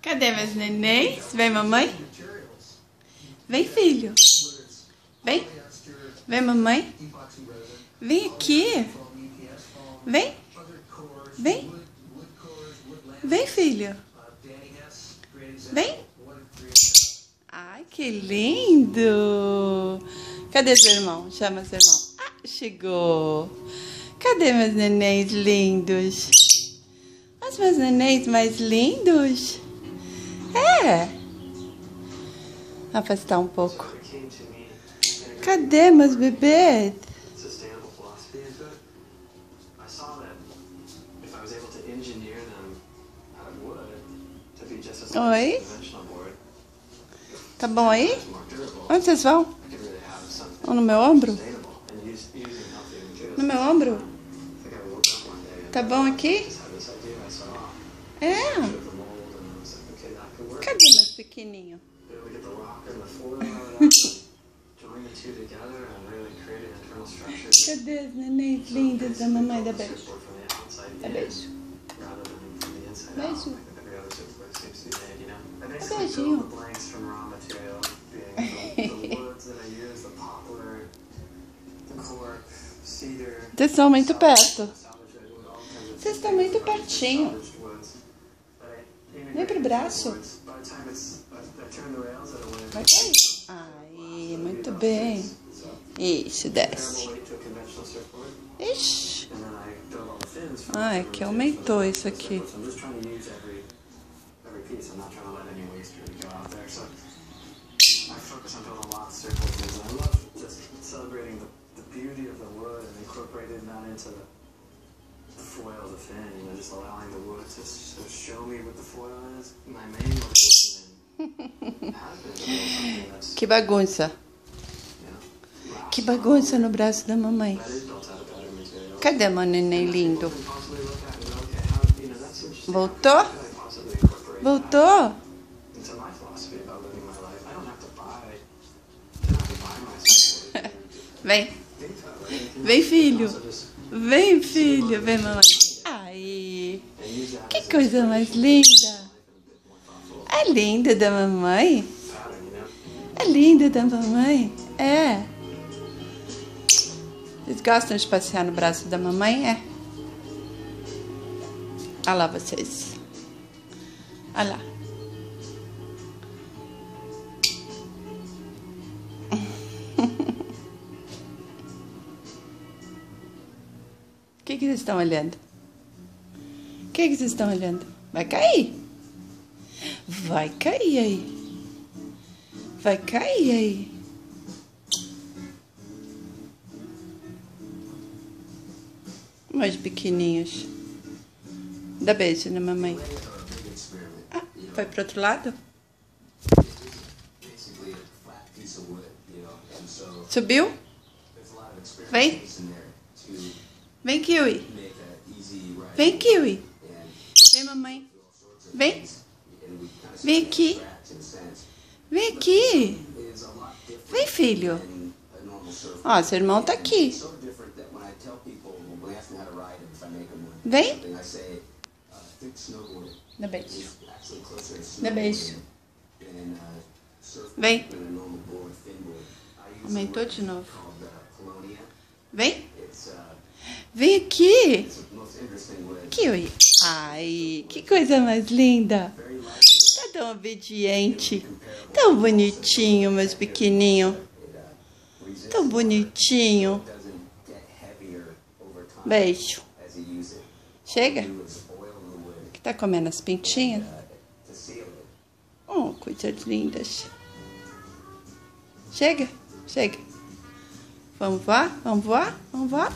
Cadê meus nenéns? Vem, mamãe? Vem, filho. Vem. Vem, mamãe. Vem aqui. Vem. Vem. Vem, filho. Vem. Ai, que lindo. Cadê seu irmão? Chama seu irmão. Ah, chegou. Cadê meus nenéns lindos? Os meus nenéns mais lindos. É. Afastar um pouco. Cadê meus bebês? Oi? Tá bom aí? Onde vocês vão? Ou no meu ombro? No meu ombro? Tá bom aqui? É. Cadê meus pequenininhos? Cadê os nenéns lindos da mamãe? Dá beijo. Dá beijo. Beijo. Beijinho. Vocês estão muito perto. Vocês estão muito pertinho. Vem pro braço. Vai cair. Aí, muito bem. Isso, desce. Ixi. Ai, que aumentou isso aqui. Que bagunça. Que bagunça no braço da mamãe. Cadê meu neném lindo? Voltou? Voltou? Vem. Vem, filho. Vem, filho. Vem, mamãe. Aí. Que coisa mais linda. É linda da mamãe? É linda da mamãe? É. Vocês gostam de passear no braço da mamãe? É. Olha lá vocês. Olha lá. O que vocês estão olhando? O que vocês estão olhando? Vai cair. Vai cair aí. Vai cair aí. Meus pequenininhos. Dá beijo na mamãe. Ah, foi pro outro lado? Subiu? Vem. Vem, Kiwi. Vem, Kiwi. Vem, mamãe. Vem. Vem aqui. Vem aqui. Vem, filho. Ó, seu irmão tá aqui. Vem. Dá beijo. Dá beijo. Vem. Aumentou de novo. Vem. Vem aqui. Kiwi. Ai, que coisa mais linda. Tá tão obediente. Tão bonitinho, meus pequenininhos. Tão bonitinho. Beijo. Chega. Que tá comendo as pintinhas? Oh, coisas lindas. Chega. Chega. Vamos voar? Vamos voar? Vamos voar?